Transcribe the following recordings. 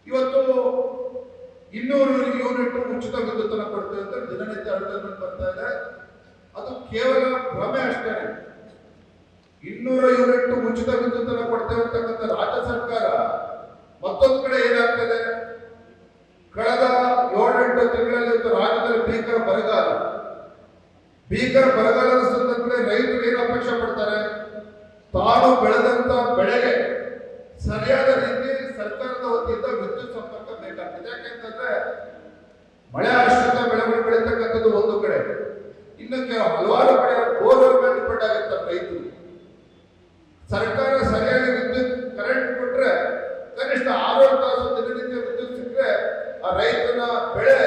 ಇವತ್ತು 200 ಯೂನಿಟ್ ಉಚಿತ ವಿದ್ಯುತ್ತನ್ನು ಕೊಡ್ತೇವೆ ಅಂತ ದಿನನಿತ್ಯ ಅಡ್ವರ್ಟೈಸ್ಮೆಂಟ್ ಬರ್ತಾ ಇದೆ. ಅದು ಕೇವಲ ಭ್ರಮೆ ಅಷ್ಟೇ. 200 ಯೂನಿಟ್ ಉಚಿತ ವಿದ್ಯುತ್ತನ್ನು ಕೊಡ್ತೇವೆ ಅಂತಕ್ಕಂಥ ರಾಜ್ಯ ಸರ್ಕಾರ ಮತ್ತೊಂದು ಕಡೆ ಏನಾಗ್ತದೆ, ಕಳೆದ 7-8 ತಿಂಗಳಲ್ಲಿ ರಾಜ್ಯದಲ್ಲಿ ಭೀಕರ ಬರಗಾಲದ ಸಂದರ್ಭದಲ್ಲಿ ರೈತರು ಏನು ಅಪೇಕ್ಷೆ ಪಡ್ತಾರೆ, ತಾನು ಬೆಳೆದಂತ ಬೆಳೆಗೆ ಸರಿಯಾದ ರೀತಿ ಸರ್ಕಾರದ ವತಿಯಿಂದ ವಿದ್ಯುತ್ ಸಂಪರ್ಕ ಬೇಕಾಗ್ತದೆ. ಯಾಕೆಂತಂದ್ರೆ ಮಳೆ ಆಶ್ರಿತ ಬೆಳೆಗಳು ಬೆಳೀತಕ್ಕಂಥದ್ದು ಒಂದು ಕಡೆ, ಇನ್ನೊಂದು ಹಲವಾರು ಕಡೆ ಬೋರ್ವೆಲ್ ಮೇಲೆ ಡಿಪೆಂಡ್ ಆಗುತ್ತೆ ರೈತರು. ಸರ್ಕಾರ ಸರಿಯಾಗಿ ವಿದ್ಯುತ್ ಕರೆಂಟ್ ಕೊಟ್ರೆ ಕನಿಷ್ಠ 6 ತಾಸು ದಿನನಿತ್ಯ ವಿದ್ಯುತ್ ಸಿಕ್ಕರೆ ಆ ರೈತನ ಬೆಳೆ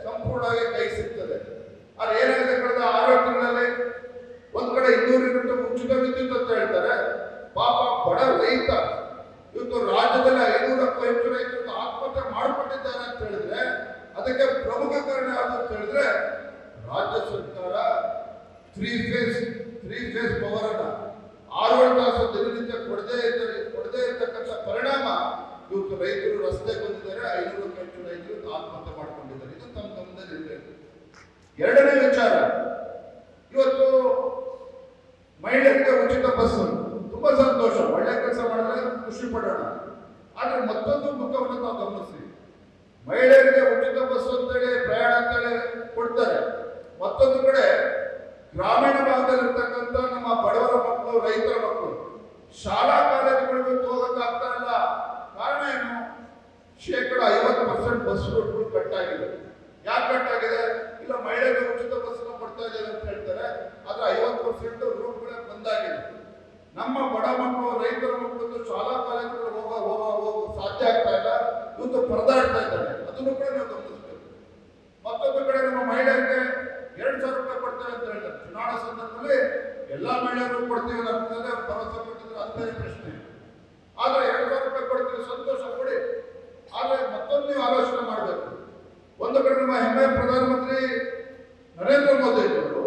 ಸಂಪೂರ್ಣವಾಗಿ ಕೈ ಸಿಗ್ತದೆ. ಆದ್ರೆ ಏನಾಗಿದೆ, ಕಳೆದ 6 ತಿಂಗಳಲ್ಲಿ ಒಂದ್ ಕಡೆ 200 ಯೂನಿಟ್ ಉಚಿತ ವಿದ್ಯುತ್ ಅಂತ ಹೇಳ್ತಾರೆ. ಪಾಪ ಬಡ ರೈತ ಇವತ್ತು ರಾಜ್ಯದಲ್ಲಿ 500ಕ್ಕೂ ಹೆಚ್ಚು ರೈತರು ಆತ್ಮಹತ್ಯೆ ಮಾಡಿಕೊಂಡಿದ್ದಾರೆ ಅಂತ ಹೇಳಿದ್ರೆ ಅದಕ್ಕೆ ಪ್ರಮುಖ ಕಾರಣ ಯಾವುದು ಅಂತ ಹೇಳಿದ್ರೆ ರಾಜ್ಯ ಸರ್ಕಾರ ತ್ರೀ ಫೇಸ್ ಪವರ್ ಅನ್ನ 6 ತಾಸು ದಿನನಿತ್ಯ ಕೊಡದೇ ಇರ್ತಕ್ಕಂಥ ಪರಿಣಾಮ ಇವತ್ತು ರೈತರು ರಸ್ತೆಗೆ ಬಂದಿದ್ದಾರೆ. 500ಕ್ಕೂ ಹೆಚ್ಚು ರೈತರು ಆತ್ಮಹತ್ಯೆ ಮಾಡಿಕೊಂಡಿದ್ದಾರೆ. ಇದು ತಮ್ಮ ಗಮನದಲ್ಲಿ ಇರಬೇಕು. ಎರಡನೇ ವಿಚಾರ, ಇವತ್ತು ಮಹಿಳೆಯರಿಗೆ ಉಚಿತ ಬಸ್ ತುಂಬಾ ಸಂತೋಷ, ಒಳ್ಳೆ ಕೆಲಸ ಮಾಡಿದ್ರೆ ಖುಷಿ ಪಡೋಣ. ಆದ್ರೆ ಮತ್ತೊಂದು ಮುಖವನ್ನು ನಾವು ಗಮನಿಸಿ, ಮಹಿಳೆಯರಿಗೆ ಉಚಿತ ಬಸ್ ಅಂತೇಳಿ ಪ್ರಯಾಣ ಅಂತೇಳಿ ಕೊಡ್ತಾರೆ. ಮತ್ತೊಂದು ಕಡೆ ಗ್ರಾಮೀಣ ಭಾಗದಲ್ಲಿರ್ತಕ್ಕಂಥ ನಮ್ಮ ಬಡವರ ಮಕ್ಕಳು, ರೈತರ ಮಕ್ಕಳು ಶಾಲಾ ಕಾಲೇಜುಗಳಿಗೆ ಹೋಗಕ್ಕೆ ಆಗ್ತಾ ಇಲ್ಲ. ಕಾರಣ ಏನು? 50% ಬಸ್ ರೂಟ್ಗಳು ಕಟ್ಟಾಗಿದೆ. ಯಾಕೆ ಕಟ್ಟಾಗಿದೆ? ಇಲ್ಲ ಮಹಿಳೆಯರಿಗೆ ಉಚಿತ ಬಸ್ ಕೊಡ್ತಾ ಇದ್ದಾರೆ ಅಂತ ಹೇಳ್ತಾರೆ. ಆದ್ರೆ 50% ರೂಟ್ಗಳೇ ಬಂದಾಗಿದೆ. ನಮ್ಮ ಬಡ ಮಕ್ಕಳು, ರೈತರ ಮಕ್ಕಳು ಶಾಲಾ ಕಾಲೇಜುಗಳು ಹೋಗ ಸಾಧ್ಯ ಆಗ್ತಾ ಇಲ್ಲ. ಇವತ್ತು ಪರದಾಡ್ತಾ ಇದ್ದಾರೆ. ಅದನ್ನು ಕೂಡ ನಾವು ಗಮನಿಸಬೇಕು. ಮತ್ತೊಂದು ಕಡೆ ನಮ್ಮ ಮಹಿಳೆಯರಿಗೆ 2,000 ರೂಪಾಯಿ ಕೊಡ್ತೇವೆ ಅಂತ ಹೇಳ್ತಾರೆ. ಚುನಾವಣಾ ಸಂದರ್ಭದಲ್ಲಿ ಎಲ್ಲಾ ಮಹಿಳೆಯರು ಕೊಡ್ತೀವಿ ಅಂತಂದ್ರೆ ಭರವಸೆ ಕೊಟ್ಟಿದ್ರೆ ಅದೇ ಪ್ರಶ್ನೆ. ಆದ್ರೆ 2,000 ರೂಪಾಯಿ ಕೊಡ್ತೀವಿ, ಸಂತೋಷ ಕೊಡಿ. ಆದ್ರೆ ಮತ್ತೊಂದು ನೀವು ಆಲೋಚನೆ ಮಾಡಬೇಕು. ಒಂದು ಕಡೆ ನಮ್ಮ ಹೆಮ್ಮೆಯ ಪ್ರಧಾನಮಂತ್ರಿ ನರೇಂದ್ರ ಮೋದಿ ಅವರು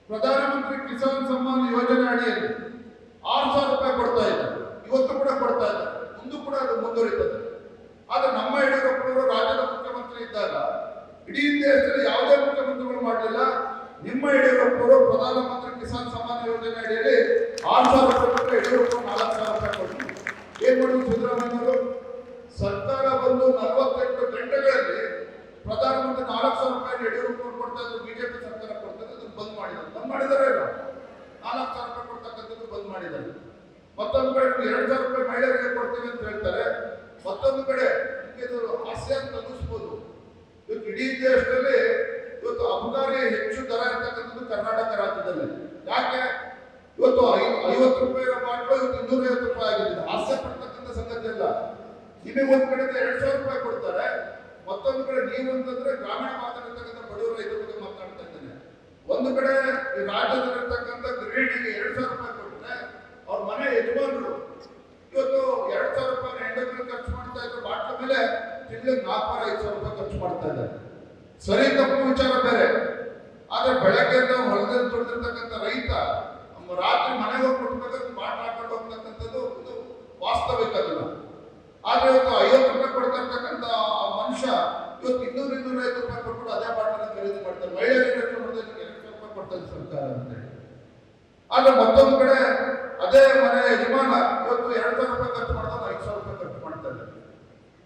ಪ್ರಧಾನಮಂತ್ರಿ ಕಿಸಾನ್ ಸಮ್ಮಾನ್ ಯೋಜನೆ ಅಡಿಯಲ್ಲಿ 6,000 ರೂಪಾಯಿ ಕೊಡ್ತಾ ಇದ್ದಾರೆ. ಇವತ್ತು ಕೂಡ ಕೊಡ್ತಾ ಇದ್ದಾರೆ, ಮುಂದೂ ಕೂಡ ಅದು ಮುಂದುವರಿತದೆ. ಆದ್ರೆ ನಮ್ಮ ಯಡಿಯೂರಪ್ಪನವರು ರಾಜ್ಯದ ಮುಖ್ಯಮಂತ್ರಿ ಇದ್ದಾಗ ಇಡೀ ದೇಶದಲ್ಲಿ ಯಾವುದೇ ಮುಖ್ಯಮಂತ್ರಿಗಳು ಮಾಡಲಿಲ್ಲ. ನಿಮ್ಮ ಯಡಿಯೂರಪ್ಪನವರು ಪ್ರಧಾನಮಂತ್ರಿ ಕಿಸಾನ್ ಸಮ್ಮಾನ್ ಯೋಜನೆ ಅಡಿಯಲ್ಲಿ 6,000 ರೂಪಾಯಿ ಕೊಟ್ಟರೆ ಯಡಿಯೂರಪ್ಪ 4,000 ರೂಪಾಯಿ ಕೊಟ್ಟರು. ಏನ್ ಮಾಡಿದ್ರು ಸಿದ್ದರಾಮಯ್ಯವರು? ಸರ್ಕಾರ ಬಂದು 48 ಗಂಟೆಗಳಲ್ಲಿ ಪ್ರಧಾನಮಂತ್ರಿ 4,000 ರೂಪಾಯಿ ಯಡಿಯೂರಪ್ಪನವರು ಕೊಡ್ತಾ ಇದ್ರು, ಬಿಜೆಪಿ ಸರ್ಕಾರ ಕೊಡ್ತಾ ಇದ್ದು ಬಂದ್ ಮಾಡಿದ್ದಾರೆ. ಬಂದ್ ಮಾಡಿದಾರೆ, 4,000 ರೂಪಾಯಿ ಕೊಡ್ತಕ್ಕಂಥದ್ದು ಬಂದ್ ಮಾಡಿದ್ದಾರೆ. ಮತ್ತೊಂದು ಕಡೆ 2,000 ರೂಪಾಯಿ ಮಹಿಳೆಯರಿಗೆ ಕೊಡ್ತೀವಿ ಅಂತ ಹೇಳ್ತಾರೆ. ಮತ್ತೊಂದು ಕಡೆ ಇದು ಹಾಸ್ಯ ಅಂತ ಅನ್ನಿಸ್ಬೋದು. ಇವತ್ತು ಇಡೀ ದೇಶದಲ್ಲಿ ಇವತ್ತು ಅಬಕಾರಿ ಹೆಚ್ಚು ದರ ಇರ್ತಕ್ಕಂಥದ್ದು ಕರ್ನಾಟಕ ರಾಜ್ಯದಲ್ಲಿ. ಯಾಕೆ? ಇವತ್ತು 50 ರೂಪಾಯಿ ಬಾಟ್ಲು ಇವತ್ತು 250 ರೂಪಾಯಿ ಆಗಿದೆ. ಹಾಸ್ಯ ಪಡ್ತಕ್ಕಂಥ ಸಂಗತಿ ಅಲ್ಲ. ನಿಮಗೆ ಒಂದ್ ಕಡೆ 2,000 ರೂಪಾಯಿ ಕೊಡ್ತಾರೆ, ಮತ್ತೊಂದು ಕಡೆ ನೀವು ಅಂತಂದ್ರೆ ಗ್ರಾಮೀಣ ಭಾಗದಲ್ಲಿರ್ತಕ್ಕಂಥ ಬಡವರು ರೈತರ ಬಗ್ಗೆ ಮಾತನಾಡ್ತಾ ಇದ್ದೇನೆ. ಒಂದು ಕಡೆ ಈ ರಾಜ್ಯದಲ್ಲಿರ್ತಕ್ಕಂಥ ಗೃಹಿಣಿಗೆ 2,000 ರೂಪಾಯಿ ಕೊಟ್ಟರೆ ಅವ್ರ ಮನೆ ಯಜಮಾನರು ಇವತ್ತು 2,000 ರೂಪಾಯಿ ಹೆಂಡತಿಗೆ ಖರ್ಚು ಮಾಡ್ತಾ ಇದ್ರು. ಬಾಟ್ಲ ಮೇಲೆ ತಿಂಗಳಿಗೆ 4,000-5,000 ರೂಪಾಯಿ ಖರ್ಚು ಮಾಡ್ತಾ ಇದ್ದಾರೆ. ಸರಿ ತಪ್ಪು ವಿಚಾರ ಬೇರೆ. ಆದ್ರೆ ಬೆಳಗ್ಗೆಯಿಂದ ಹೊಲದಲ್ಲಿ ದುಡಿದಿರ್ತಕ್ಕಂಥ ರೈತ ರಾತ್ರಿ ಮನೆಗೆ ಹೋಗಿ ಕೊಡ್ಬೇಕಾದ್ರೆ ಬಾಟ್ಲ ಹಾಕೊಂಡು ಹೋಗ್ತಕ್ಕಂಥದ್ದು ಇದು ವಾಸ್ತವಿಕ ಅದನ್ನ. ಆದ್ರೆ ಇವತ್ತು 50 ರೂಪಾಯಿ ಕೊಡ್ತಾ ಇರ್ತಕ್ಕಂಥ ಮನುಷ್ಯ ಇವತ್ತು 200-250 ರೂಪಾಯಿ ಕೊಟ್ಬಿಟ್ಟು ಅದೇ ಬಾಟ್ಲನ್ನ ಖರೀದಿ ಮಾಡ್ತಾರೆ. ಮಹಿಳೆಯರಿಗೆ 2,000 ರೂಪಾಯಿ ಕೊಡ್ತಾರೆ ಸರ್ಕಾರ ಅಂತ ಹೇಳಿ. ಆದ್ರೆ ಮತ್ತೊಂದು ಕಡೆ ಅದೇ ಮನೆ ಯಜಮಾನ ಇವತ್ತು 2,000 ರೂಪಾಯಿ ಖರ್ಚು ಮಾಡಿದ್ರೆ 5,000